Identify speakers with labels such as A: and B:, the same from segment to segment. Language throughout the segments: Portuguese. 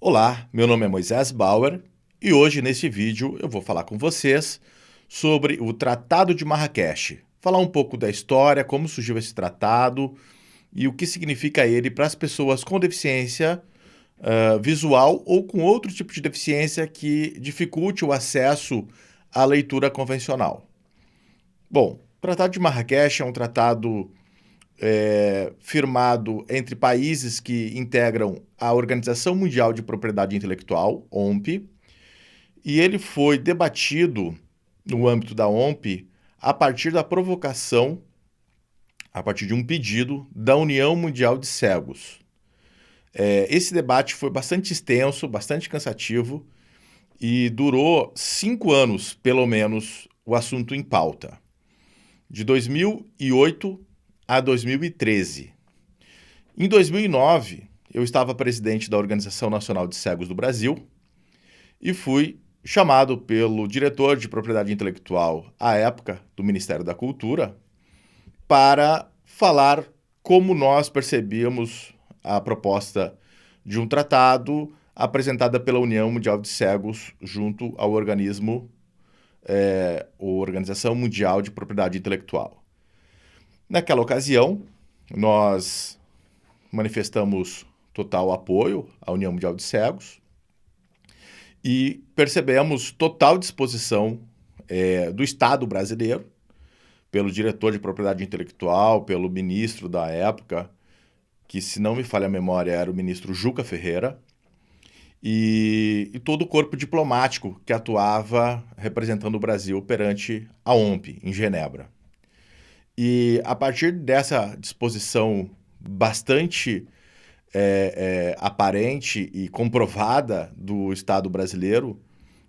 A: Olá, meu nome é Moisés Bauer e hoje nesse vídeo eu vou falar com vocês sobre o Tratado de Marrakech. Falar um pouco da história, como surgiu esse tratado e o que significa ele para as pessoas com deficiência visual ou com outro tipo de deficiência que dificulte o acesso à leitura convencional. Bom, o Tratado de Marrakech é um tratado firmado entre países que integram a Organização Mundial de Propriedade Intelectual, OMP, e ele foi debatido no âmbito da OMP a partir da provocação, a partir de um pedido da União Mundial de Cegos. Esse debate foi bastante extenso, bastante cansativo e durou 5 anos, pelo menos, o assunto em pauta, de 2008 a 2013. Em 2009, eu estava presidente da Organização Nacional de Cegos do Brasil e fui chamado pelo diretor de propriedade intelectual à época do Ministério da Cultura para falar como nós percebíamos a proposta de um tratado apresentada pela União Mundial de Cegos junto ao organismo, a Organização Mundial de Propriedade Intelectual. Naquela ocasião, nós manifestamos total apoio à União Mundial de Cegos e percebemos total disposição do Estado brasileiro, pelo diretor de propriedade intelectual, pelo ministro da época, que, se não me falha a memória, era o ministro Juca Ferreira, e todo o corpo diplomático que atuava representando o Brasil perante a OMP, em Genebra. E a partir dessa disposição bastante aparente e comprovada do Estado brasileiro,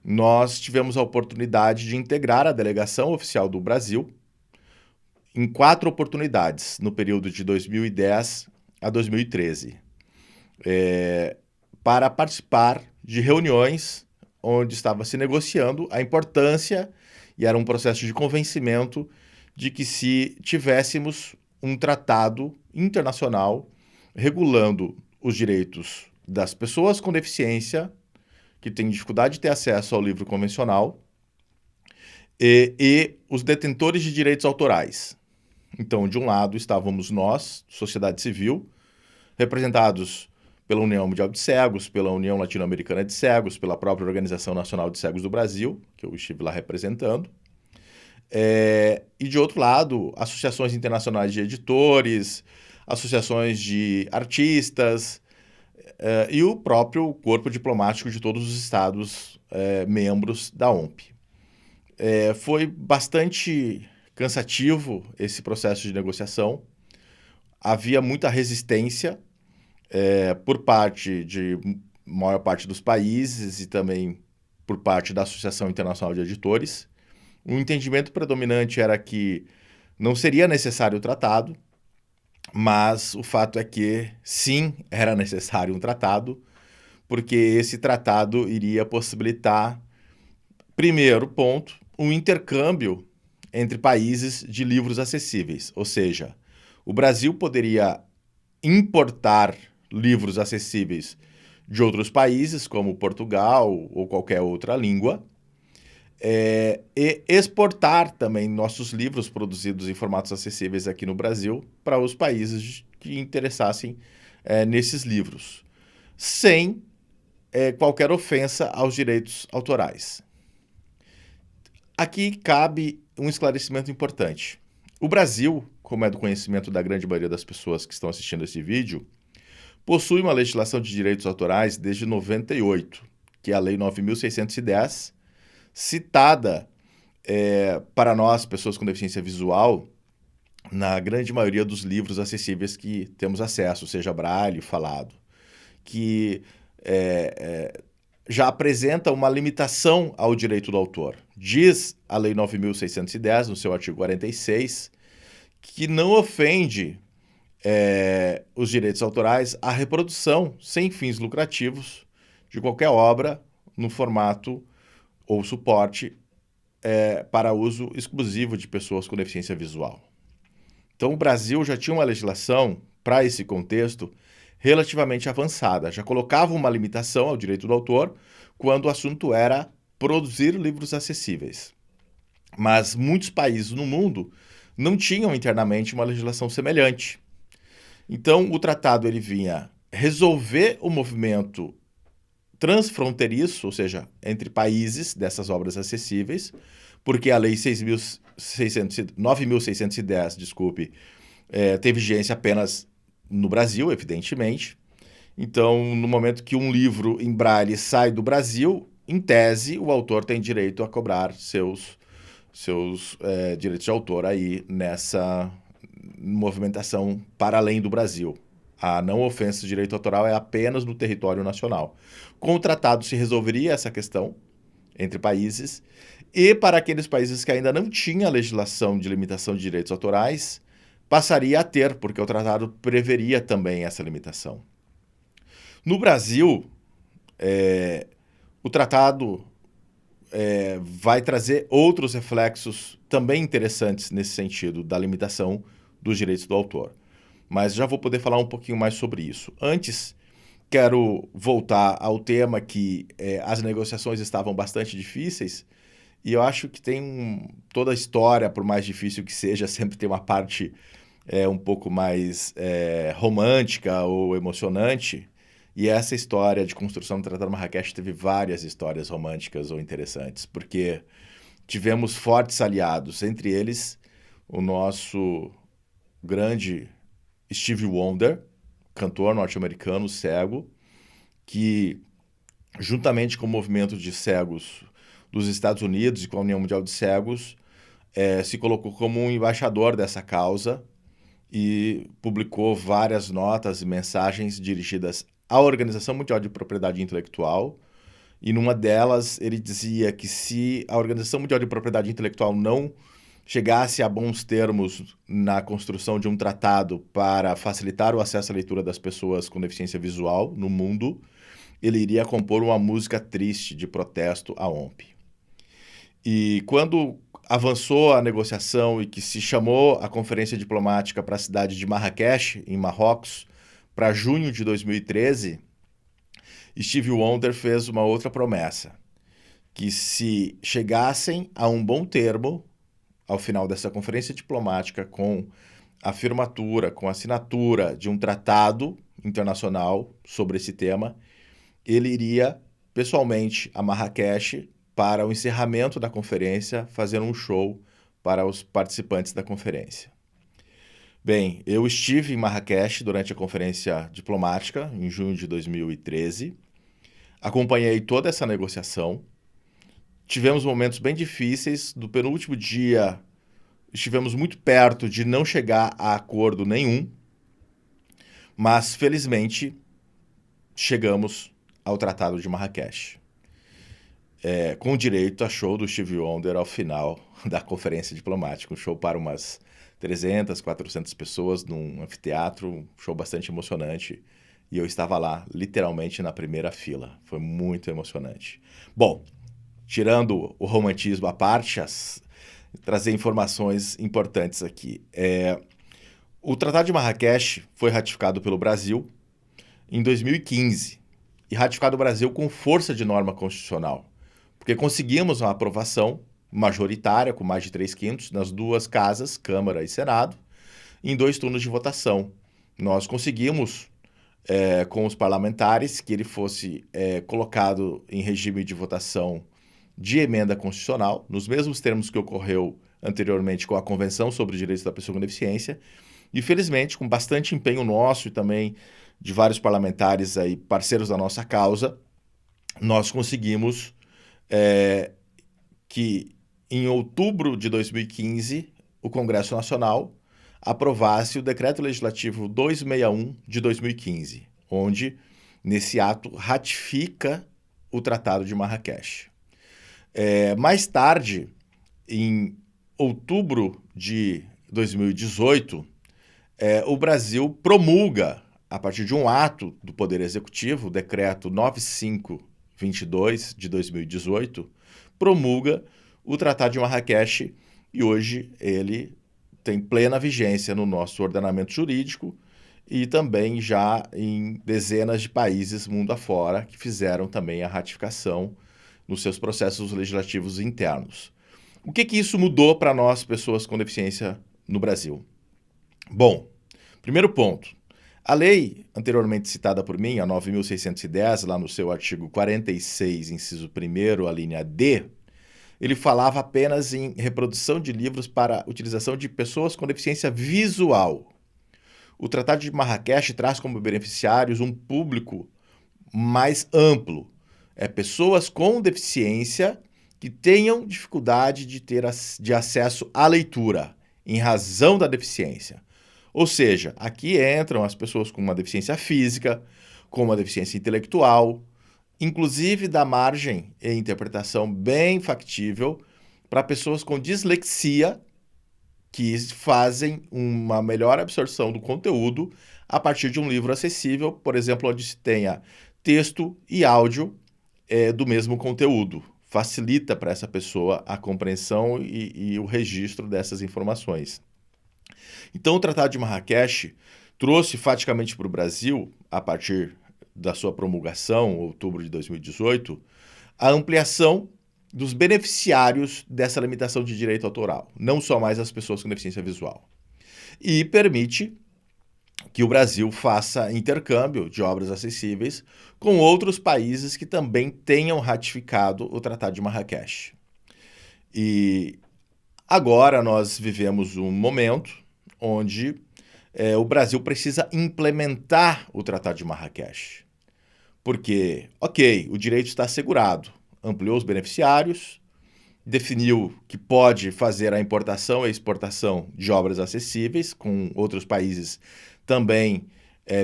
A: nós tivemos a oportunidade de integrar a delegação oficial do Brasil em 4 oportunidades, no período de 2010 a 2013, para participar de reuniões onde estava se negociando a importância, e era um processo de convencimento, de que se tivéssemos um tratado internacional regulando os direitos das pessoas com deficiência, que têm dificuldade de ter acesso ao livro convencional, e os detentores de direitos autorais. Então, de um lado estávamos nós, sociedade civil, representados pela União Mundial de Cegos, pela União Latino-Americana de Cegos, pela própria Organização Nacional de Cegos do Brasil, que eu estive lá representando. E de outro lado, associações internacionais de editores, associações de artistas, e o próprio corpo diplomático de todos os estados membros da OMP. Foi bastante cansativo esse processo de negociação. Havia muita resistência por parte de maior parte dos países e também por parte da Associação Internacional de Editores. O entendimento predominante era que não seria necessário o tratado, mas o fato é que, sim, era necessário um tratado, porque esse tratado iria possibilitar, primeiro ponto, um intercâmbio entre países de livros acessíveis. Ou seja, o Brasil poderia importar livros acessíveis de outros países, como Portugal ou qualquer outra língua, e exportar também nossos livros produzidos em formatos acessíveis aqui no Brasil para os países que interessassem nesses livros, sem qualquer ofensa aos direitos autorais. Aqui cabe um esclarecimento importante. O Brasil, como é do conhecimento da grande maioria das pessoas que estão assistindo esse vídeo, possui uma legislação de direitos autorais desde 98, que é a Lei 9.610, citada para nós, pessoas com deficiência visual, na grande maioria dos livros acessíveis que temos acesso, seja braille, falado, que já apresenta uma limitação ao direito do autor. Diz a Lei 9.610, no seu artigo 46, que não ofende os direitos autorais a reprodução sem fins lucrativos de qualquer obra no formato ou suporte para uso exclusivo de pessoas com deficiência visual. Então, o Brasil já tinha uma legislação para esse contexto relativamente avançada. Já colocava uma limitação ao direito do autor quando o assunto era produzir livros acessíveis. Mas muitos países no mundo não tinham internamente uma legislação semelhante. Então, o tratado ele vinha resolver o movimento transfronteiriço, ou seja, entre países dessas obras acessíveis, porque a Lei 9.610, desculpe, tem vigência apenas no Brasil, evidentemente. Então, no momento que um livro em braille sai do Brasil, em tese, o autor tem direito a cobrar seus direitos de autor aí nessa movimentação para além do Brasil. A não ofensa de direito autoral é apenas no território nacional. Com o tratado se resolveria essa questão entre países, e para aqueles países que ainda não tinham legislação de limitação de direitos autorais, passaria a ter, porque o tratado preveria também essa limitação. No Brasil, o tratado vai trazer outros reflexos também interessantes nesse sentido da limitação dos direitos do autor. Mas já vou poder falar um pouquinho mais sobre isso. Antes, quero voltar ao tema que as negociações estavam bastante difíceis, e eu acho que tem toda a história, por mais difícil que seja, sempre tem uma parte um pouco mais romântica ou emocionante. E essa história de construção do Tratado de Marrakech teve várias histórias românticas ou interessantes, porque tivemos fortes aliados, entre eles o nosso grande Stevie Wonder, cantor norte-americano cego, que juntamente com o movimento de cegos dos Estados Unidos e com a União Mundial de Cegos, se colocou como um embaixador dessa causa e publicou várias notas e mensagens dirigidas à Organização Mundial de Propriedade Intelectual, e numa delas ele dizia que se a Organização Mundial de Propriedade Intelectual não chegasse a bons termos na construção de um tratado para facilitar o acesso à leitura das pessoas com deficiência visual no mundo, ele iria compor uma música triste de protesto à OMP. E quando avançou a negociação e que se chamou a conferência diplomática para a cidade de Marrakech, em Marrocos, para junho de 2013, Stevie Wonder fez uma outra promessa, que se chegassem a um bom termo, ao final dessa conferência diplomática, com a firmatura, com a assinatura de um tratado internacional sobre esse tema, ele iria pessoalmente a Marrakech para o encerramento da conferência, fazendo um show para os participantes da conferência. Bem, eu estive em Marrakech durante a conferência diplomática, em junho de 2013, acompanhei toda essa negociação, tivemos momentos bem difíceis. Do penúltimo dia, estivemos muito perto de não chegar a acordo nenhum, mas felizmente chegamos ao Tratado de Marrakech, com direito a show do Stevie Wonder ao final da conferência diplomática, um show para umas 300, 400 pessoas num anfiteatro, um show bastante emocionante, e eu estava lá, literalmente, na primeira fila. Foi muito emocionante. Bom, tirando o romantismo à parte, trazer informações importantes aqui. O Tratado de Marrakech foi ratificado pelo Brasil em 2015, e ratificado no Brasil com força de norma constitucional, porque conseguimos uma aprovação majoritária, com mais de 3/5 nas duas casas, Câmara e Senado, em 2 turnos de votação. Nós conseguimos, com os parlamentares, que ele fosse colocado em regime de votação de emenda constitucional, nos mesmos termos que ocorreu anteriormente com a Convenção sobre os Direitos da Pessoa com Deficiência, e felizmente, com bastante empenho nosso e também de vários parlamentares aí, parceiros da nossa causa, nós conseguimos que em outubro de 2015 o Congresso Nacional aprovasse o Decreto Legislativo 261 de 2015, onde, nesse ato, ratifica o Tratado de Marrakech. Mais tarde, em outubro de 2018, o Brasil promulga, a partir de um ato do Poder Executivo, o Decreto 9522 de 2018, promulga o Tratado de Marrakech, e hoje ele tem plena vigência no nosso ordenamento jurídico e também já em dezenas de países mundo afora que fizeram também a ratificação nos seus processos legislativos internos. O que isso mudou para nós, pessoas com deficiência, no Brasil? Bom, primeiro ponto. A lei anteriormente citada por mim, a 9.610, lá no seu artigo 46, inciso 1º, a linha D, ele falava apenas em reprodução de livros para utilização de pessoas com deficiência visual. O Tratado de Marrakech traz como beneficiários um público mais amplo. Pessoas com deficiência que tenham dificuldade de acesso à leitura, em razão da deficiência. Ou seja, aqui entram as pessoas com uma deficiência física, com uma deficiência intelectual, inclusive dá margem e interpretação bem factível para pessoas com dislexia, que fazem uma melhor absorção do conteúdo a partir de um livro acessível, por exemplo, onde se tenha texto e áudio do mesmo conteúdo. Facilita para essa pessoa a compreensão e o registro dessas informações. Então, o Tratado de Marrakech trouxe faticamente para o Brasil, a partir da sua promulgação, em outubro de 2018, a ampliação dos beneficiários dessa limitação de direito autoral, não só mais as pessoas com deficiência visual. E permite que o Brasil faça intercâmbio de obras acessíveis com outros países que também tenham ratificado o Tratado de Marrakech. E agora nós vivemos um momento onde o Brasil precisa implementar o Tratado de Marrakech. Porque, ok, o direito está assegurado, ampliou os beneficiários, definiu que pode fazer a importação e a exportação de obras acessíveis com outros países também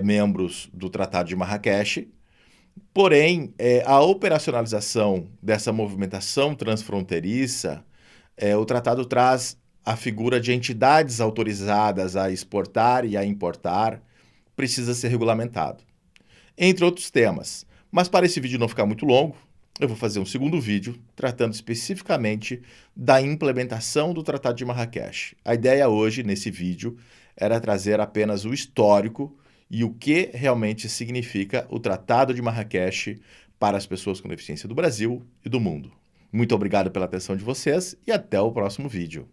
A: membros do Tratado de Marrakech. Porém, a operacionalização dessa movimentação transfronteiriça, o tratado traz a figura de entidades autorizadas a exportar e a importar, precisa ser regulamentado. Entre outros temas. Mas para esse vídeo não ficar muito longo, eu vou fazer um segundo vídeo tratando especificamente da implementação do Tratado de Marrakech. A ideia hoje, nesse vídeo, era trazer apenas o histórico e o que realmente significa o Tratado de Marrakech para as pessoas com deficiência do Brasil e do mundo. Muito obrigado pela atenção de vocês e até o próximo vídeo.